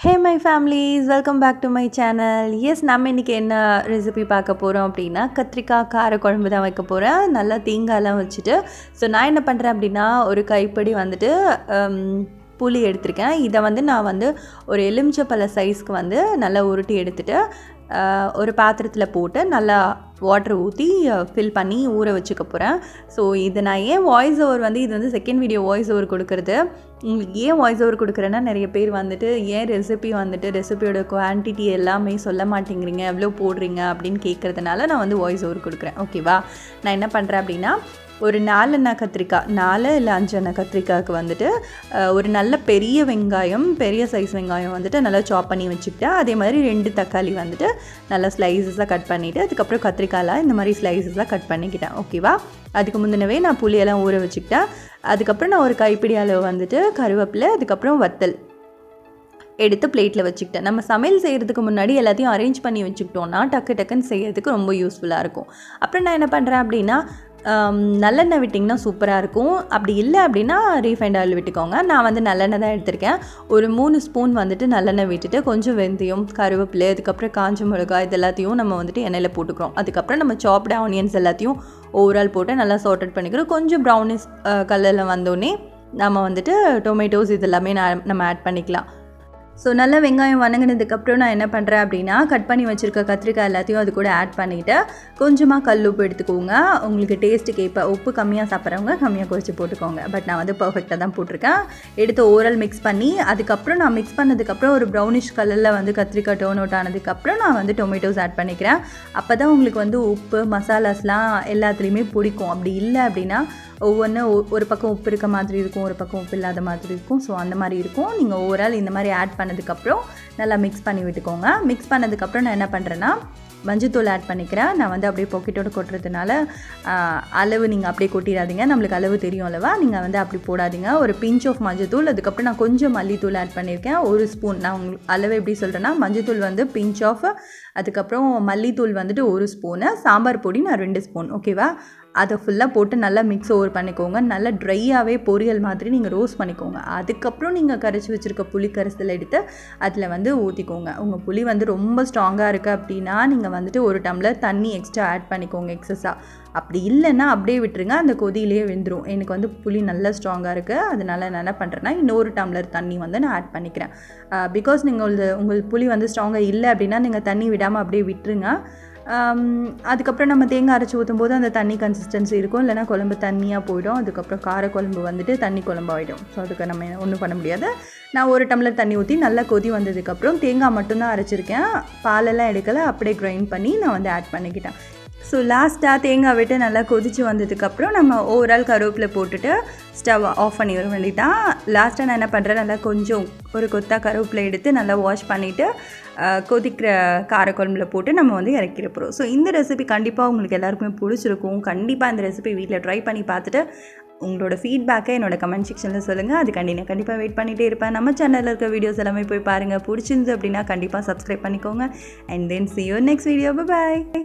Hey my families, welcome back to my channel. Yes, நம்ம இன்னைக்கு என்ன ரெசிபி பார்க்க போறோம் அப்படினா கத்திரிக்காய் கார குழம்பு தான் வைக்க போறேன். நல்லா தேங்காய்லாம் வச்சிட்டு சோ நான் என்ன பண்றேன் அப்படினா ஒரு கைப்பிடி வந்துட்டு புளி எடுத்துர்க்கேன். இத வந்து நான் வந்து ஒரு எலுமிச்சப்பழ சைஸ்க்கு வந்து நல்லா உருட்டி எடுத்துட்டு ஒரு பாத்திரத்துல போட்டு நல்லா வாட்டர் ஊத்தி ஃபில் பண்ணி ஊற வச்சுக்க போறேன். சோ இது நான் ஏன் வாய்ஸ் ஓவர் வந்து இது வந்து செகண்ட் வீடியோ வாய்ஸ் ஓவர் கொடுக்கிறது. உங்களுக்கு ஏன் வாய்ஸ் ஓவர் கொடுக்கறேன்னா நிறைய பேர் வந்துட்டு ஏன் ரெசிபியோட குவாண்டிட்டி எல்லாமே சொல்ல மாட்டேங்கிறீங்க எவ்வளவு போடுறீங்க அப்படினு கேக்குறதுனால நான் வந்து வாய்ஸ் ஓவர் கொடுக்கிறேன். ஓகேவா? நான் என்ன பண்றேன் அப்படினா ஒரு 4 எண்ணெய் கத்திரிக்காய் 4 இல்ல 5 எண்ணெய் கத்திரிக்காய்க்கு வந்துட்டு ஒரு நல்ல பெரிய வெங்காயம் பெரிய சைஸ் வெங்காயம் வந்துட்டு நல்லா சாப் பண்ணி வச்சிட்டேன். அதே மாதிரி 2 தக்காளி வந்துட்டு நல்லா ஸ்லைசஸா கட் பண்ணிட்டு அதுக்கு அப்புறம் கத்திரிக்காய்ல இந்த மாதிரி ஸ்லைசஸா கட் பண்ணிக்கிட்டேன். ஓகேவா? அதுக்கு முன்னவே நான் புளி எல்லாம் ஊற வச்சிட்டேன். அதுக்கு அப்புறம் நான் ஒரு கைப்பிடி அளவு வந்துட்டு கறிவேப்பிலை அதுக்கு அப்புறம் வத்தல் எடுத்து பிளேட்ல வச்சிட்டேன். நம்ம சமையல் செய்யிறதுக்கு முன்னாடி எல்லாத்தையும் அரேஞ்ச் பண்ணி வச்சிட்டோம்னா டக்குன்னு செய்யிறதுக்கு ரொம்ப யூஸ்ஃபுல்லா இருக்கும். அப்புறம் நான் என்ன பண்றேன் அப்படினா நல்லெண்ணெய் விட்டிங்கன்னா சூப்பரா இருக்கும். அப்படி இல்ல அப்படினா ரீஃபைண்ட் ஆயில் விட்டுக்கோங்க. நான் வந்து நல்லெண்ணெய் தான் எடுத்துர்க்கேன். ஒரு 3 ஸ்பூன் வந்துட்டு நல்லெண்ணெய் விட்டுட்டு கொஞ்சம் வெந்தயம் கறிவேப்பிலை அதுக்கு அப்புறம் காஞ்ச மிளகாய் இதெல்லாத்தையும் நம்ம வந்துட்டு எண்ணெயில போட்டுக்கிறோம். அதுக்கு அப்புறம் நம்ம சாப்ட் ஆனியன்ஸ் எல்லாத்தையும் ஓவரால் போட்டு நல்லா சாட்டட் பண்ணிக்கிறோம். கொஞ்சம் ப்ரௌனிஷ் கலர்ல வந்தோனே நம்ம வந்துட்டு டொமேட்டோஸ் இதெல்லாம் நம்ம ஆட் பண்ணிக்கலாம். சோ நல்ல வெங்காயம் வதங்கினதுக்கு அப்புறம் நான் என்ன பண்றேன் அப்படினா கட் பண்ணி வச்சிருக்க கத்திரிக்காய் எல்லாத்தையும் அது கூட ஆட் பண்ணிட்டு கொஞ்சமா கல் உப்பு எடுத்துக்கோங்க. உங்களுக்கு டேஸ்ட்க்கு ஏற்ப உப்பு கம்மியா சாப்பிறவங்க கம்மியா குறைச்சு போட்டுக்கோங்க. பட் நான் வந்து பெர்ஃபெக்ட்டா தான் போட்டுருக்கேன். எடுத்து ஓரல் மிக்ஸ் பண்ணி அதுக்கு அப்புறம் நான் மிக்ஸ் பண்ணதுக்கு அப்புறம் ஒரு ப்ரௌனிஷ் கலர்ல வந்து கத்திரிக்காய் டர்ன் அவுட் ஆனதுக்கு அப்புறம் நான் வந்து டொமேட்டோஸ் ஆட் பண்ணிக்கிறேன். அப்பதான் உங்களுக்கு வந்து உப்பு மசாலாஸ்லாம் எல்லாத்துலயுமே பிடிக்கும். அப்படி இல்ல அப்படினா ஒரு பக்கம் உப்பு இருக்க மாதிரி இருக்கும் ஒரு பக்கம் உப்பு இல்லாத மாதிரி இருக்கும். சோ அந்த மாதிரி இருக்கும். நீங்க ஓவரால் இந்த மாதிரி ஆட் பண்ணதுக்கு அப்புறம் நல்லா மிக்ஸ் பண்ணி விட்டுக்கோங்க. மிக்ஸ் பண்ணதுக்கு அப்புறம் நான் என்ன பண்றேன்னா மஞ்சள் ஆட் பண்ணிக்கிறேன். நான் வந்து அப்படியே பாக்கெட்டோட கொட்றதுனால அளவு நீங்க அப்படியே கொட்டிராதீங்க. நமக்கு அளவு தெரியும் அல்லவா? நீங்க வந்து அப்படி போடாதீங்க. ஒரு பிஞ்ச் ஆஃப் மஞ்சள் அதுக்கு அப்புறம் நான் கொஞ்சம் மல்லித்தூள் ஆட் பண்ணிருக்கேன். ஒரு ஸ்பூன் நான் உங்களுக்கு அளவு எப்படி சொல்றேன்னா மஞ்சள் வந்து பிஞ்ச் ஆஃப் அதுக்கு அப்புறம் மல்லித்தூள் வந்துட்டு ஒரு ஸ்பூன் சாம்பார் பொடி நான் 2 ஸ்பூன். ஓகேவா? அதை ஃபுல்லா போட்டு நல்லா மிக்ஸ் ஓவர் பண்ணிக்கோங்க. நல்லா ட்ரையாவே பொரியல் மாதிரி நீங்க ரோஸ்ட் பண்ணிக்கோங்க. அதுக்கு அப்புறம் நீங்க கரைச்சு வச்சிருக்க புளி கரைசல் எடுத்து அதுல வந்து ஊத்திக்கோங்க. உங்க புளி வந்து ரொம்ப ஸ்ட்ராங்கா இருக்கு அப்படினா நீங்க வந்துட்டு ஒரு டம்ளர் தண்ணி எக்ஸ்ட்ரா ஆட் பண்ணிக்கோங்க எக்ஸஸா. அப்படி இல்லனா அப்படியே விட்டுருங்க. அந்த கொதியிலேயே வெந்துரும். எனக்கு வந்து புளி நல்லா ஸ்ட்ராங்கா இருக்கு. அதனால நான் என்ன பண்றேன்னா இன்னொரு டம்ளர் தண்ணி வந்து நான் ஆட் பண்ணிக்கிறேன். பிகாஸ் உங்க புளி வந்து ஸ்ட்ராங்கா இல்ல அப்படினா நீங்க தண்ணி விடாம அப்படியே விட்டுருங்க. அதுக்கு அப்புறம் நம்ம தேங்காய் அரைச்சு ஊத்தும்போது அந்த தண்ணி கன்சிஸ்டன்சி இருக்கும். இல்லனா குழம்பு தண்ணியா போய்டும். அதுக்கு அப்புறம் கார குழம்பு வந்துட்டு தண்ணி குழம்பு ஆயிடும். சோ அதுக்கு நம்ம ஒண்ணும் பண்ண முடியாது. நான் ஒரு டம்ளர் தண்ணி ஊத்தி நல்லா கொதி வந்ததுக்கு அப்புறம் தேங்காய் மட்டும் தான் அரைச்சிருக்கேன். பால் எல்லாம் எடுக்கல. அப்படியே கிரைண்ட் பண்ணி நான் வந்து ஆட் பண்ணிக்கிட்டேன். சோ லாஸ்டா தேங்காய் விட்டு நல்லா கொதிச்சு வந்ததுக்கு அப்புறம் நம்ம ஓவரால் கருவேப்பிலை போட்டுட்டு ஸ்டவ் ஆஃப் பண்ணி வர வேண்டியதான். லாஸ்டா நான் என்ன பண்றேன் நல்லா கொஞ்சம் ஒரு கொத்தா கருவேப்பிலை எடுத்து நல்லா வாஷ் பண்ணிட்டு கொதிக்கிற கார குழம்புல போட்டு நம்ம வந்து இறக்கிற போறோம். சோ இந்த ரெசிபி கண்டிப்பா உங்களுக்கு எல்லாருக்குமே பிடிச்சிருக்கும். கண்டிப்பா இந்த ரெசிபி வீட்ல ட்ரை பண்ணி பார்த்துட்டு உங்களோட ஃபீட்பேக்கை என்னோட கமெண்ட் செக்ஷன்ல சொல்லுங்க. அதுக்கு நான் கண்டிப்பா வெயிட் பண்ணிட்டே இருப்பேன். நம்ம சேனல்ல இருக்க வீடியோஸ் எல்லாமே போய் பாருங்க. பிடிச்சிருந்து அப்படினா கண்டிப்பா Subscribe பண்ணிக்கோங்க. And then see you next video. Bye bye.